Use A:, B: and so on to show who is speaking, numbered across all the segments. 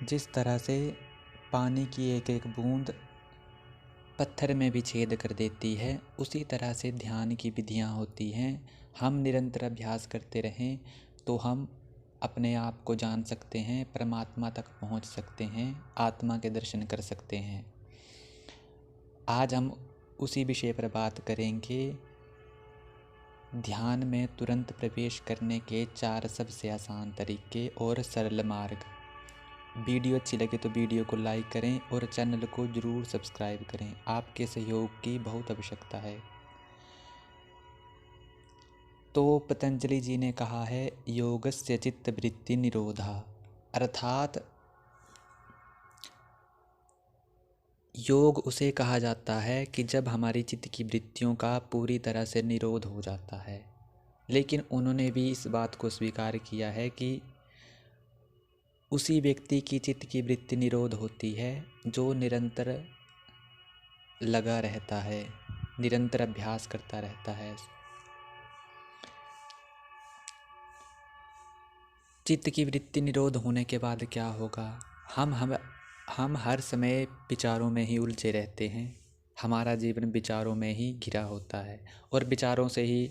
A: जिस तरह से पानी की एक एक बूंद पत्थर में भी छेद कर देती है, उसी तरह से ध्यान की विधियाँ होती हैं। हम निरंतर अभ्यास करते रहें तो हम अपने आप को जान सकते हैं, परमात्मा तक पहुंच सकते हैं, आत्मा के दर्शन कर सकते हैं। आज हम उसी विषय पर बात करेंगे, ध्यान में तुरंत प्रवेश करने के 4 सबसे आसान तरीके और सरल मार्ग। वीडियो अच्छी लगे तो वीडियो को लाइक करें और चैनल को ज़रूर सब्सक्राइब करें। आपके सहयोग की बहुत आवश्यकता है। तो पतंजलि जी ने कहा है, योगस्य चित्तवृत्ति निरोधा, अर्थात योग उसे कहा जाता है कि जब हमारी चित्त की वृत्तियों का पूरी तरह से निरोध हो जाता है। लेकिन उन्होंने भी इस बात को स्वीकार किया है कि उसी व्यक्ति की चित्त की वृत्ति निरोध होती है जो निरंतर लगा रहता है, निरंतर अभ्यास करता रहता है। चित्त की वृत्ति निरोध होने के बाद क्या होगा? हम हर समय विचारों में ही उलझे रहते हैं। हमारा जीवन विचारों में ही घिरा होता है और विचारों से ही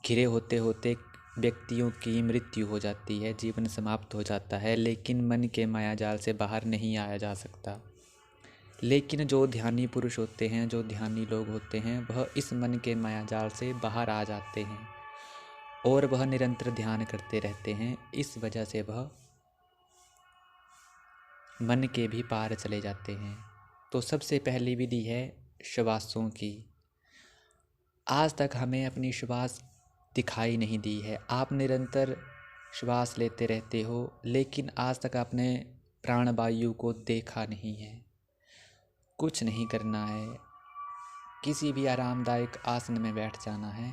A: घिरे होते होते व्यक्तियों की मृत्यु हो जाती है, जीवन समाप्त हो जाता है। लेकिन मन के मायाजाल से बाहर नहीं आया जा सकता। लेकिन जो ध्यानी पुरुष होते हैं, जो ध्यानी लोग होते हैं, वह इस मन के मायाजाल से बाहर आ जाते हैं और वह निरंतर ध्यान करते रहते हैं। इस वजह से वह मन के भी पार चले जाते हैं। तो सबसे पहली विधि है श्वासों की। आज तक हमें अपनी श्वास दिखाई नहीं दी है। आप निरंतर श्वास लेते रहते हो, लेकिन आज तक आपने प्राणवायु को देखा नहीं है। कुछ नहीं करना है, किसी भी आरामदायक आसन में बैठ जाना है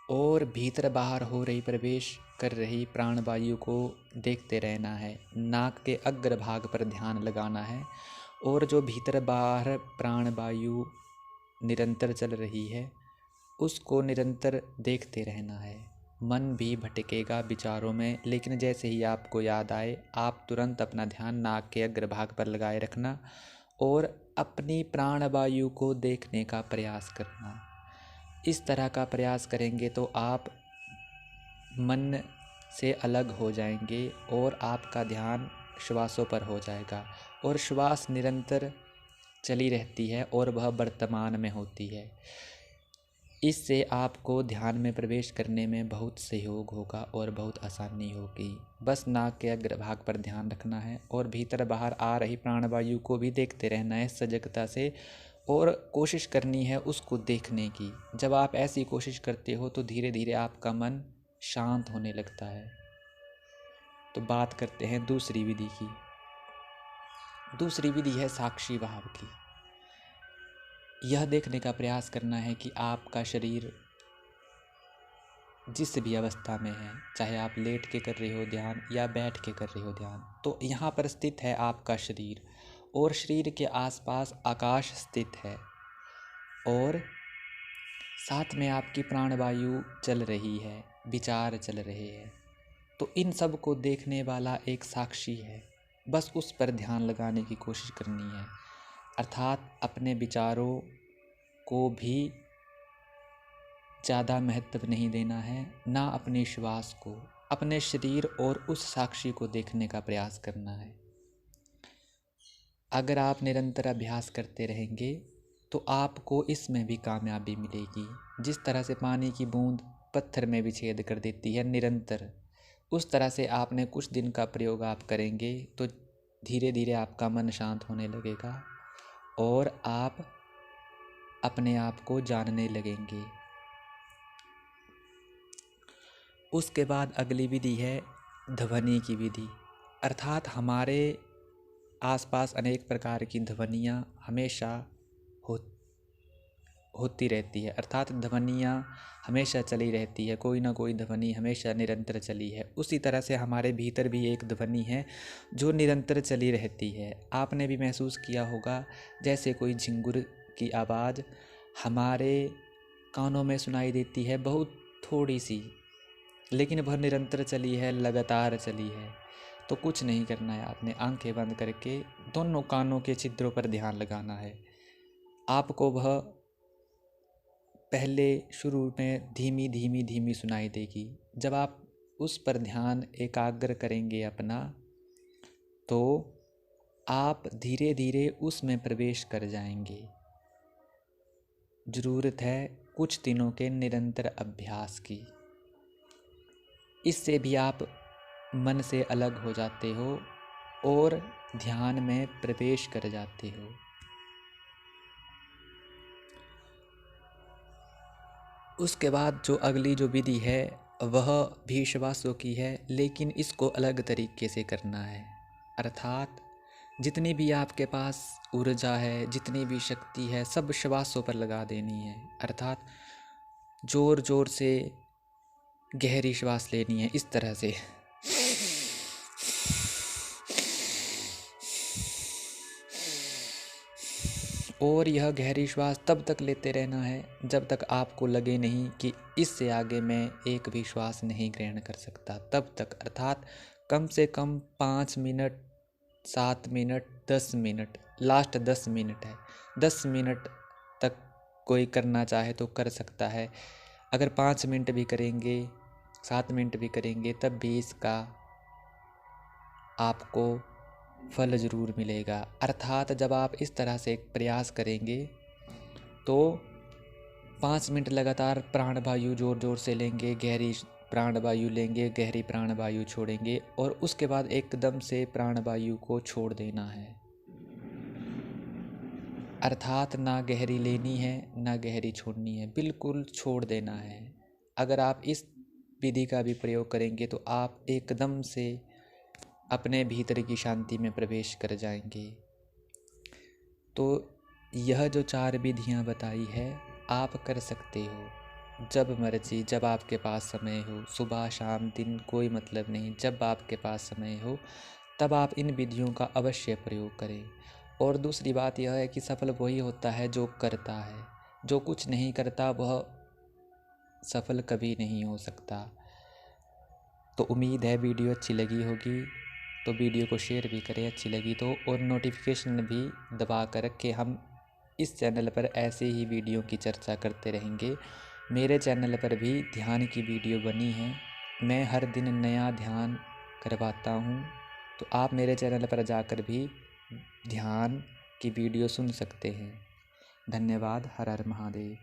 A: और भीतर बाहर हो रही प्रवेश कर रही प्राणवायु को देखते रहना है। नाक के अग्रभाग पर ध्यान लगाना है और जो भीतर बाहर प्राणवायु निरंतर चल रही है उसको निरंतर देखते रहना है। मन भी भटकेगा विचारों में, लेकिन जैसे ही आपको याद आए आप तुरंत अपना ध्यान नाक के अग्रभाग पर लगाए रखना और अपनी प्राणवायु को देखने का प्रयास करना। इस तरह का प्रयास करेंगे तो आप मन से अलग हो जाएंगे और आपका ध्यान श्वासों पर हो जाएगा और श्वास निरंतर चली रहती है और वह वर्तमान में होती है। इससे आपको ध्यान में प्रवेश करने में बहुत सहयोग होगा और बहुत आसानी होगी। बस नाक के अग्रभाग पर ध्यान रखना है और भीतर बाहर आ रही प्राणवायु को भी देखते रहना है सजगता से और कोशिश करनी है उसको देखने की। जब आप ऐसी कोशिश करते हो तो धीरे धीरे आपका मन शांत होने लगता है। तो बात करते हैं दूसरी विधि की। दूसरी विधि है साक्षी भाव की। यह देखने का प्रयास करना है कि आपका शरीर जिस भी अवस्था में है, चाहे आप लेट के कर रहे हो ध्यान या बैठ के कर रहे हो ध्यान, तो यहाँ पर स्थित है आपका शरीर और शरीर के आसपास आकाश स्थित है और साथ में आपकी प्राणवायु चल रही है, विचार चल रहे हैं। तो इन सब को देखने वाला एक साक्षी है, बस उस पर ध्यान लगाने की कोशिश करनी है। अर्थात अपने विचारों को भी ज़्यादा महत्व नहीं देना है, ना अपने श्वास को, अपने शरीर और उस साक्षी को देखने का प्रयास करना है। अगर आप निरंतर अभ्यास करते रहेंगे तो आपको इसमें भी कामयाबी मिलेगी। जिस तरह से पानी की बूंद पत्थर में भी छेद कर देती है निरंतर, उस तरह से आपने कुछ दिन का प्रयोग आप करेंगे तो धीरे धीरे आपका मन शांत होने लगेगा और आप अपने आप को जानने लगेंगे। उसके बाद अगली विधि है ध्वनि की विधि। अर्थात हमारे आसपास अनेक प्रकार की ध्वनियाँ हमेशा होती रहती है। अर्थात ध्वनियाँ हमेशा चली रहती है, कोई ना कोई ध्वनि हमेशा निरंतर चली है। उसी तरह से हमारे भीतर भी एक ध्वनि है जो निरंतर चली रहती है। आपने भी महसूस किया होगा, जैसे कोई झिंगुर की आवाज़ हमारे कानों में सुनाई देती है, बहुत थोड़ी सी, लेकिन वह निरंतर चली है, लगातार चली है। तो कुछ नहीं करना है, आपने आंखें बंद करके दोनों कानों के छिद्रों पर ध्यान लगाना है। आपको वह पहले शुरू में धीमी धीमी धीमी सुनाई देगी। जब आप उस पर ध्यान एकाग्र करेंगे अपना, तो आप धीरे धीरे उसमें प्रवेश कर जाएंगे। ज़रूरत है कुछ दिनों के निरंतर अभ्यास की। इससे भी आप मन से अलग हो जाते हो और ध्यान में प्रवेश कर जाते हो। उसके बाद जो अगली जो विधि है वह भी श्वासों की है, लेकिन इसको अलग तरीके से करना है। अर्थात जितनी भी आपके पास ऊर्जा है, जितनी भी शक्ति है, सब श्वासों पर लगा देनी है। अर्थात ज़ोर ज़ोर से गहरी श्वास लेनी है, इस तरह से। और यह गहरी श्वास तब तक लेते रहना है जब तक आपको लगे नहीं कि इससे आगे मैं एक भी श्वास नहीं ग्रहण कर सकता, तब तक। अर्थात कम से कम 5 minute, 7 minute, 10 minute, last 10 minute है। 10 मिनट तक कोई करना चाहे तो कर सकता है। अगर 5 मिनट भी करेंगे, 7 मिनट भी करेंगे, तब भी इसका आपको फल ज़रूर मिलेगा। अर्थात जब आप इस तरह से एक प्रयास करेंगे तो 5 मिनट लगातार प्राण वायु ज़ोर ज़ोर से लेंगे, गहरी प्राण वायु लेंगे, गहरी प्राण वायु छोड़ेंगे, और उसके बाद एकदम से प्राण वायु को छोड़ देना है। अर्थात ना गहरी लेनी है ना गहरी छोड़नी है, बिल्कुल छोड़ देना है। अगर आप इस विधि का भी प्रयोग करेंगे तो आप एकदम से अपने भीतर की शांति में प्रवेश कर जाएंगे। तो यह जो 4 विधियां बताई है आप कर सकते हो जब मर्जी, जब आपके पास समय हो, सुबह शाम दिन कोई मतलब नहीं, जब आपके पास समय हो तब आप इन विधियों का अवश्य प्रयोग करें। और दूसरी बात यह है कि सफल वही होता है जो करता है, जो कुछ नहीं करता वह सफल कभी नहीं हो सकता। तो उम्मीद है वीडियो अच्छी लगी होगी, तो वीडियो को शेयर भी करें अच्छी लगी तो, और नोटिफिकेशन भी दबा कर रखें। हम इस चैनल पर ऐसे ही वीडियो की चर्चा करते रहेंगे। मेरे चैनल पर भी ध्यान की वीडियो बनी है, मैं हर दिन नया ध्यान करवाता हूँ, तो आप मेरे चैनल पर जाकर भी ध्यान की वीडियो सुन सकते हैं। धन्यवाद। हर हर महादेव।